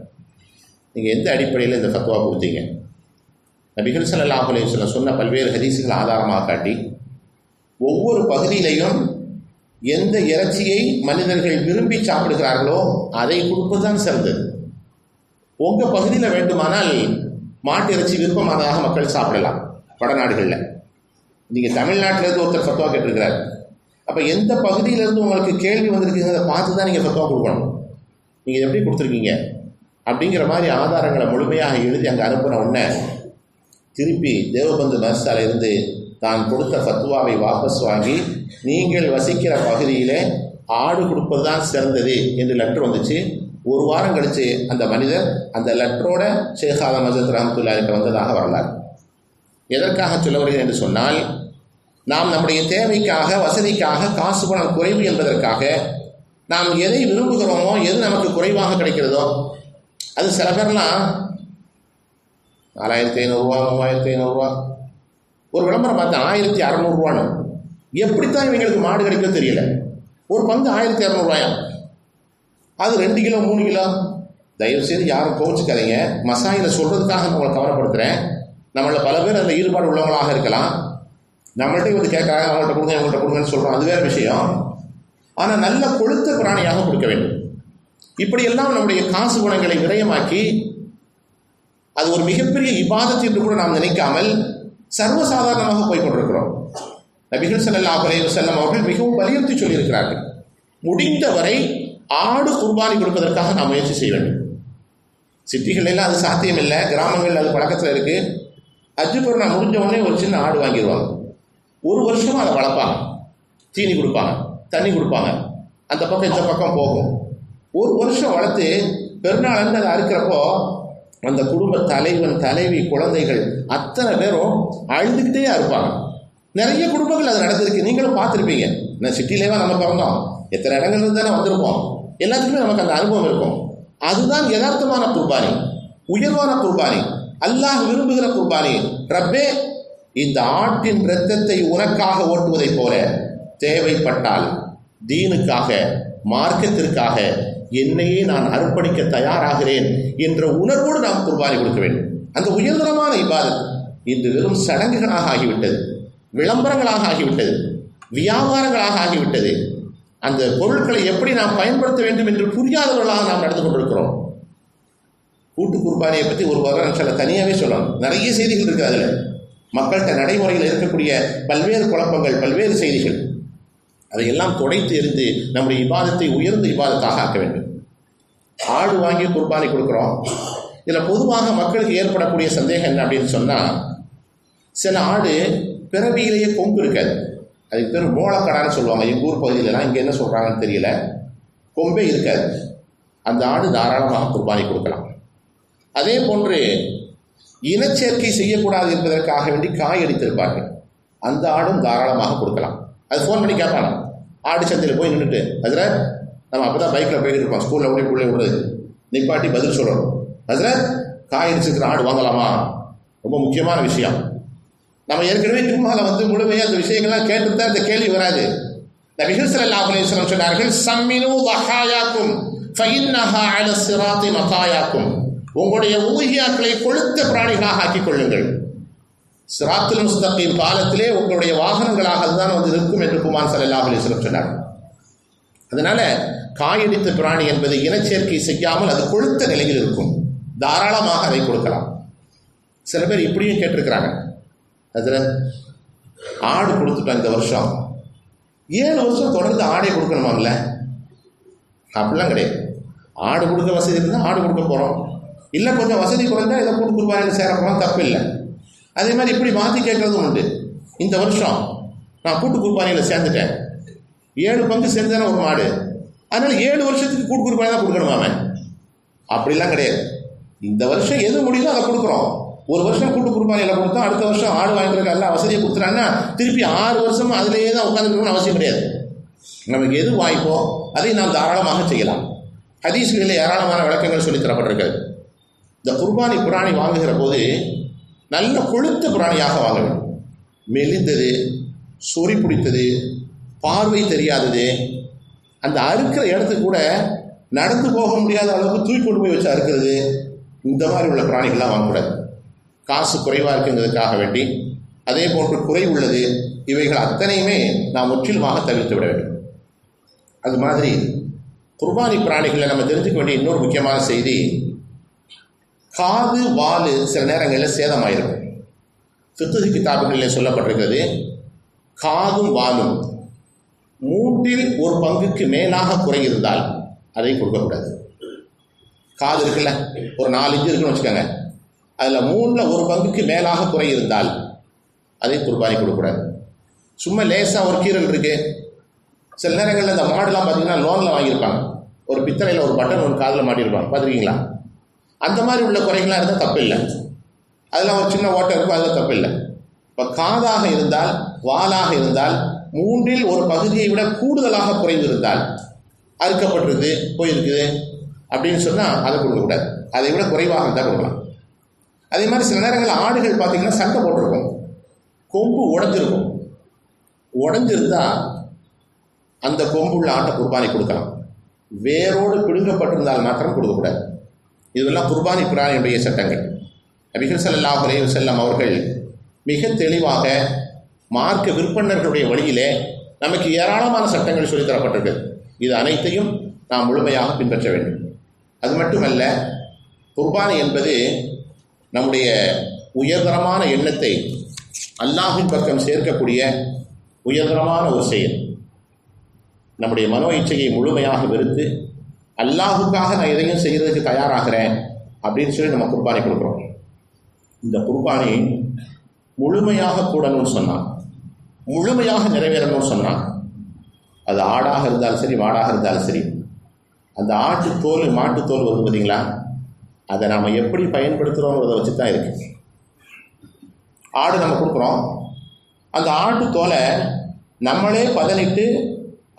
நீங்கள் எந்த அடிப்படையில் இந்த ஃபத்வா கொடுத்தீங்க? நபிகள் ஸல்லல்லாஹு அலைஹி வஸல்லம் சொன்ன பல்வேறு ஹதீஸ்கள் ஆதாரமாக காட்டி ஒவ்வொரு பகுதியிலையும் எந்த இறைச்சியை மனிதர்கள் விரும்பி சாப்பிடுகிறார்களோ அதை கொடுப்பது தான் சிறந்தது. உங்கள் பகுதியில் வேண்டுமானால் மாட்டு இறைச்சி விருப்பமானதாக மக்கள் சாப்பிடலாம். வடநாடுகளில் நீங்கள் தமிழ்நாட்டிலேருந்து ஒருத்தர் ஃபத்வா கேட்டிருக்கிறார். அப்போ எந்த பகுதியிலேருந்து உங்களுக்கு கேள்வி வந்திருக்குங்கிறத பார்த்து தான் நீங்கள் ஃபத்வா கொடுக்கணும். நீங்கள் எப்படி கொடுத்துருக்கீங்க அப்படிங்கிற மாதிரி ஆதாரங்களை முழுமையாக எழுதி அங்கே அனுப்பின உடனே திருப்பி தேவபந்து மதரசால இருந்து தான் கொடுத்த ஃபத்வாவை வாபஸ் வாங்கி நீங்கள் வசிக்கிற பகுதியில் ஆடு கொடுப்பது தான் சிறந்தது என்று லெட்டர் வந்துச்சு. ஒரு வாரம் கழித்து அந்த மனிதர் அந்த லெட்டரோட ஷேக் ஆலம் ஹஸரத் ரஹ்மத்துல்லாஹி அலைஹி வந்ததாக வரலாறு. எதற்காக சொல்ல வருகிறேன் என்று சொன்னால், நாம் நம்முடைய தேவைக்காக, வசதிக்காக, காசு பணம் குறைவு என்பதற்காக நாம் எதை விரும்புகிறோமோ, எது நமக்கு குறைவாக கிடைக்கிறதோ, அது சில பேர்லாம் 4500 3500 ஒரு விளம்பரம் பார்த்தா 1600 எப்படித்தான் இவங்களுக்கு மாடு கிடைக்கும் தெரியல. ஒரு பங்கு 1200 அது 2 கிலோ 3 கிலோ. தயவுசெய்து யாரும் கோவிச்சுக்காதீங்க, மசாயில சொல்கிறதுக்காக உங்களை கவலைப்படுத்துகிறேன். நம்மள பல பேர் அந்த ஈடுபாடு உள்ளவங்களாக இருக்கலாம். நம்மள்கிட்ட வந்து கேட்குறாங்க, அவங்கள்ட்ட கொடுங்க, அவங்கள்ட்ட கொடுங்கன்னு சொல்கிறோம், அது வேறு விஷயம். ஆனால் நல்ல கொழுத்த பிராணியாக கொடுக்க வேண்டும். இப்படியெல்லாம் நம்முடைய காசு குணங்களை விரயமாக்கி அது ஒரு மிகப்பெரிய இபாதத் என்று கூட நாம் நினைக்காமல் சர்வசாதாரணமாக போய் கொண்டிருக்கிறோம். நபிகள் ஸல்லல்லாஹு அலைஹி வஸல்லம் அவர்கள் மிகவும் வலியுறுத்தி சொல்லியிருக்கிறார்கள், முடிந்தவரை ஆடு குர்பானி கொடுப்பதற்காக நாம் முயற்சி செய்ய வேண்டும். சிட்டிகளெல்லாம் அது சாத்தியம் இல்லை, கிராமங்கள் அது பழக்கத்தில் இருக்குது. ஹஜ்ஜு பெருநாள் முடிஞ்ச உடனே ஒரு சின்ன ஆடு வாங்கிடுவாங்க. ஒரு வருஷமாக அதை வளர்ப்பாங்க, தீனி கொடுப்பாங்க, தண்ணி கொடுப்பாங்க, அந்த பக்கம் இந்த பக்கம் போகும். ஒரு வருஷம் வளர்த்து பெருநாள் அன்று அதை அறுக்கிறப்போ அந்த குடும்ப தலைவன், தலைவி, குழந்தைகள் அத்தனை பேரும் அழுதுகிட்டே இருப்பாங்க. நிறைய குடும்பங்கள் அது நடந்திருக்கு, நீங்களும் பார்த்துருப்பீங்க. நான் சிட்டிலேயே நம்ம பிறந்தோம், எத்தனை இடங்கள்ல தானே வந்திருப்போம், எல்லாத்துக்குமே நமக்கு அந்த அனுபவம் இருக்கும். அதுதான் யதார்த்தமான குர்பானி, உயர்வான குர்பானி, அல்லாஹ் விரும்புகிற குர்பானி. ரப்பே, இந்த ஆட்டின் இரத்தத்தை உனக்காக ஓட்டுவதைப் போல தேவைப்பட்டால் தீனுக்காக, மார்க்கத்திற்காக என்னையே நான் அர்ப்பணிக்க தயாராகிறேன் என்ற உணர்வோடு நாம் குர்பானி கொடுக்க வேண்டும். அந்த உயர்தரமான இபாதத் இன்று வெறும் சடங்குகளாக ஆகிவிட்டது, விளம்பரங்களாக ஆகிவிட்டது, வியாபாரங்களாக ஆகிவிட்டது. அந்த பொருட்களை எப்படி நாம் பயன்படுத்த வேண்டும் என்று புரியாதவர்களாக நாம் நடந்து கொண்டிருக்கிறோம். கூட்டு குர்பானியை பற்றி ஒரு வாரம் தனியாகவே சொல்லணும். நிறைய செய்திகள் இருக்குது அதில். மக்கள்கிட்ட நடைமுறையில் இருக்கக்கூடிய பல்வேறு குழப்பங்கள், பல்வேறு செய்திகள், அதையெல்லாம் துடைத்து எறிந்து நம்முடைய இபாதத்தை உயர்ந்த இபாதத்தாக ஆக்க வேண்டும். ஆடு வாங்கி குர்பானி கொடுக்குறோம். இதில் பொதுவாக மக்களுக்கு ஏற்படக்கூடிய சந்தேகம் என்ன அப்படின்னு சொன்னால், சில ஆடு பிறவியிலேயே கொம்பு இருக்காது. அதுக்கு பேர் மோளக்கடான்னு சொல்லுவாங்க எங்கள் ஊர் பகுதியிலலாம். இங்கே என்ன சொல்கிறாங்கன்னு தெரியல, கொம்பே இருக்காது. அந்த ஆடு தாராளமாக குர்பானி கொடுக்கலாம். அதே போன்று இனச்சேர்க்கை செய்யக்கூடாது என்பதற்காக வேண்டி காய் அடித்திருப்பார்கள், அந்த ஆடும் தாராளமாக கொடுக்கலாம். அது ஃபோன் பண்ணி கேட்பாங்க, ஆடு சந்தையில் போய் நின்றுட்டு, அதில் நம்ம அப்போ தான் பைக்கில் போய்கிட்டு இருப்போம், ஸ்கூலில் ஓடி பிள்ளை விடுறது, நிப்பாட்டி பதில் சொல்லணும். அதில் காய் அடிச்சிருக்கிற ஆடு வாங்கலாமா? ரொம்ப முக்கியமான விஷயம். நம்ம ஏற்கனவே ஜும்மாவில் வந்து முழுமையாக அந்த விஷயங்கள்லாம் கேட்டுட்டு தான் இந்த கேள்வி வராது. நபிகள் ஸல்லல்லாஹு அலைஹி வஸல்லம் சொன்னார்கள், சம்மினு தஹாயாக்கும் ஃபஇன்னஹா அலா ஸிராத்தி மகாயாக்கும். உங்களுடைய ஊஹியாக்களை கொழுத்த பிராணிகளாக ஆக்கிக் கொள்ளுங்கள். சிராத்துல் முஸ்தகீம் பாலத்திலே உங்களுடைய வாகனங்களாக அதுதான் வந்து நிற்கும் என்று குமான் ஸல்லல்லாஹு அலைஹி வஸல்லம் சொன்னார். அதனால காயடித்த பிராணி என்பது இனச்சேர்க்கை செய்யாமல் அது கொழுத்த நிலையில் இருக்கும், தாராளமாக அதை கொடுக்கலாம். சில பேர் இப்படியும் கேட்டிருக்கிறாங்க, அதில் ஆடு கொடுத்துட்டோம் இந்த வருஷம், 7 வருஷம் தொடர்ந்து ஆடை கொடுக்கணுமாம்ல? அப்படிலாம் கிடையாது. ஆடு கொடுக்க வசதி இருந்தால் ஆடு கொடுக்க போகிறோம், இல்லை கொஞ்சம் வசதி குறைஞ்சால் இதை கூட்டு குர்பானியில் சேர போகிறோம், தப்பு இல்லை. அதே மாதிரி இப்படி மாற்றி கேட்குறதும் உண்டு. இந்த வருஷம் நான் கூட்டு குர்பானியில் சேர்ந்துட்டேன், 7 பங்கு சேர்ந்தேன்னா ஒரு மாடு, அதனால் 7 வருஷத்துக்கு கூட்டு குர்பானி தான் கொடுக்கணுமாமே? அப்படிலாம் கிடையாது. இந்த வருஷம் எது முடியுதோ அதை கொடுக்குறோம். ஒரு வருஷம் கூட்டு குர்பானியில் கொடுத்தா அடுத்த வருஷம் ஆடு வாங்கிக்கிறதுக்கு எல்லாம் வசதியை கொடுத்துறாங்கன்னா திருப்பி 6 வருஷமும் அதிலேயே தான் உட்காந்துருக்கணும்னு அவசியம் கிடையாது. நமக்கு எது வாய்ப்போ அதை நாம் தாராளமாக செய்யலாம். ஹதீஸ்களில் ஏராளமான விளக்கங்கள் சொல்லித் தரப்பட்டிருக்கிறது. இந்த குர்பானி பிராணி வாங்குகிற போது நல்ல கொழுத்த பிராணியாக வாங்க வேண்டும். மெலிந்தது, சொறி பிடித்தது, பார்வை தெரியாதது, அந்த அறுக்கிற இடத்துக்கு கூட நடந்து போக முடியாத அளவுக்கு தூக்கி கொண்டு போய் வச்சு அறுக்கிறது, இந்த மாதிரி உள்ள பிராணிகள்லாம் வாங்கக்கூடாது. காசு குறைவாக இருக்குங்கிறதுக்காக வேண்டி, அதே போன்று குறை உள்ளது, இவைகள் அத்தனையுமே நாம் முற்றிலுமாக தவிர்த்து விட வேண்டும். அது மாதிரி குர்பானி பிராணிகளை நம்ம தெரிஞ்சுக்க வேண்டிய இன்னொரு முக்கியமான செய்தி, காது வால் சில நேரங்களில் சேதமாயிருக்கும். ஃபிக்ஹ் கிதாபுகளில் சொல்லப்பட்டிருக்கிறது, காதும் வாலும் 3 ஒரு பங்குக்கு மேலாக குறை இருந்தால் அதை கொடுக்கக்கூடாது. காது இருக்குல்ல, ஒரு 4 இன்ச்சு இருக்குன்னு வச்சுக்கோங்க, அதில் 3 ஒரு பங்குக்கு மேலாக குறை இருந்தால் அதை குர்பானி கொடுக்கக்கூடாது. சும்மா லேசாக ஒரு கீரல் இருக்குது. சில நேரங்களில் இந்த மாடுலாம் பார்த்திங்கன்னா லோனில் வாங்கியிருப்பாங்க, ஒரு பித்தளையில் ஒரு பட்டன் ஒரு காதில் மாட்டியிருப்பாங்க, பார்த்துருக்கீங்களா? அந்த மாதிரி உள்ள குறைகளாக இருந்தால் தப்பு இல்லை. அதெல்லாம் ஒரு சின்ன ஓட்டை இருக்கும், அதில் தப்பு இல்லை. இப்போ காதாக இருந்தால், வாலாக இருந்தால் 3 ஒரு பகுதியை விட கூடுதலாக குறைந்து இருந்தால், அறுக்கப்பட்டிருது போயிருக்குது அப்படின்னு சொன்னால் அதை கொடுக்கக்கூடாது. அதை விட குறைவாக இருந்தால் கொடுக்கலாம். அதே மாதிரி சில நேரங்களில் ஆடுகள் பார்த்திங்கன்னா சண்டை போட்டிருக்கும், கொம்பு உடஞ்சிருக்கும். உடஞ்சிருந்தால் அந்த கொம்புள்ள ஆட்டை குர்பானி கொடுக்கலாம். வேரோடு பிடுங்கப்பட்டிருந்தால் மாத்திரம் கொடுக்கக்கூடாது. இதெல்லாம் குர்பானி பிராணியுடைய சட்டங்கள். நபிகள் ஸல்லல்லாஹு அலைஹி வஸல்லம் அவர்கள் மிக தெளிவாக மார்க்க விற்பனர்களுடைய வழியிலே நமக்கு ஏராளமான சட்டங்கள் சொல்லித் தரப்பட்டிருக்கிறது. இது அனைத்தையும் நாம் முழுமையாக பின்பற்ற வேண்டும். அது மட்டுமல்ல, குர்பானி என்பது நம்முடைய உயர்தரமான எண்ணத்தை அல்லாஹ்வின் பக்கம் சேர்க்கக்கூடிய உயர்தரமான ஒரு செயல். நம்முடைய மனோ இச்சையை முழுமையாக வெறுத்து அல்லாஹுக்காக நான் எதையும் செய்கிறதுக்கு தயாராகிறேன் அப்படின்னு சொல்லி நம்ம குர்பானி கொடுக்குறோம். இந்த குர்பானி முழுமையாக கூடணும்னு சொன்னான், முழுமையாக நிறைவேறணும்னு சொன்னான். அது ஆடாக இருந்தாலும் சரி, மாடாக இருந்தாலும் சரி, அந்த ஆட்டுத்தோல் மாட்டுத்தோல் வரும் பார்த்தீங்களா, அதை நாம் எப்படி பயன்படுத்துகிறோங்கிறத வச்சு தான் இருக்குது. ஆடு நம்ம கொடுக்குறோம், அந்த ஆட்டுத்தோலை நம்மளே பதனிட்டு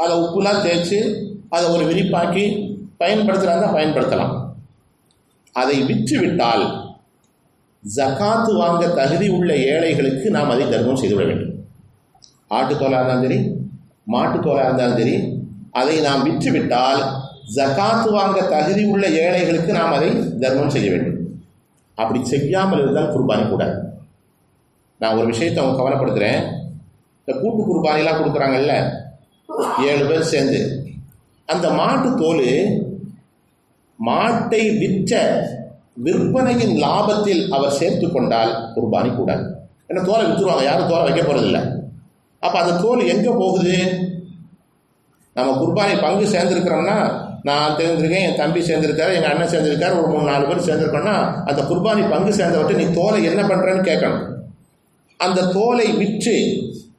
அதை உப்புலாம் தேய்ச்சி அதை ஒரு விரிப்பாக்கி பயன்படுத்துகிறாங்க, பயன்படுத்தலாம். அதை விற்று விட்டால் ஜகாத்து வாங்க தகுதி உள்ள ஏழைகளுக்கு நாம் அதை தர்மம் செய்துவிட வேண்டும். ஆட்டுத்தோலாக இருந்தாலும் சரி, மாட்டுத்தோலாக இருந்தாலும் சரி, அதை நாம் விற்று விட்டால் ஜகாத்து வாங்க தகுதி உள்ள ஏழைகளுக்கு நாம் அதை தர்மம் செய்ய வேண்டும். அப்படி செய்யாமல் இருந்தால் குர்பானி கூடாது. நான் ஒரு விஷயத்தை அவங்க கவலைப்படுத்துகிறேன். இந்த கூட்டு குர்பானிலாம் கொடுக்குறாங்கல்ல, 7 பேர் சேர்ந்து, அந்த மாட்டு தோல் மாட்டை விற்ற விற்பனையின் லாபத்தில் அவர் சேர்த்து கொண்டால் குர்பானி கூடாது. ஏன்னா தோலை விற்றுருவாங்க, யாரும் தோலை வைக்க போகிறதில்லை. அப்போ அந்த தோல் எங்கே போகுது? நம்ம குர்பானி பங்கு சேர்ந்துருக்கிறோம்னா, நான் தெரிஞ்சிருக்கேன், என் தம்பி சேர்ந்துருக்காரு, எங்கள் அண்ணன் சேர்ந்துருக்காரு, ஒரு 3-4 பேர் சேர்ந்துருக்கோன்னா அந்த குர்பானி பங்கு சேர்ந்தவற்றை நீ தோலை என்ன பண்ணுறேன்னு கேட்கணும். அந்த தோலை விற்று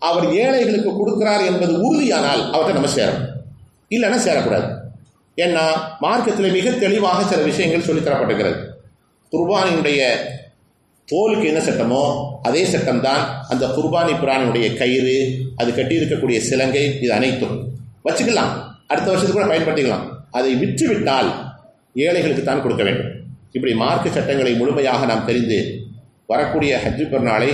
அவர் ஏழைகளுக்கு கொடுக்குறார் என்பது உறுதியானால் அவற்றை நம்ம சேரணும், இல்லைன்னா சேரக்கூடாது. ஏன்னா மார்க்கத்தில் மிக தெளிவாக சில விஷயங்கள் சொல்லித்தரப்பட்டிருக்கிறது. குர்பானியுடைய தோலுக்கு என்ன சட்டமோ அதே சட்டம்தான் அந்த குர்பானி பிராணியுடைய கயிறு, அது கட்டியிருக்கக்கூடிய சிலங்கை, இது அனைத்தும் வச்சுக்கலாம், அடுத்த வருஷத்துக்கு கூட பயன்படுத்திக்கலாம். அதை விற்று விட்டால் ஏழைகளுக்கு தான் கொடுக்க வேண்டும். இப்படி மார்க்க சட்டங்களை முழுமையாக நாம் தெரிந்து வரக்கூடிய ஹஜ் பெருநாளை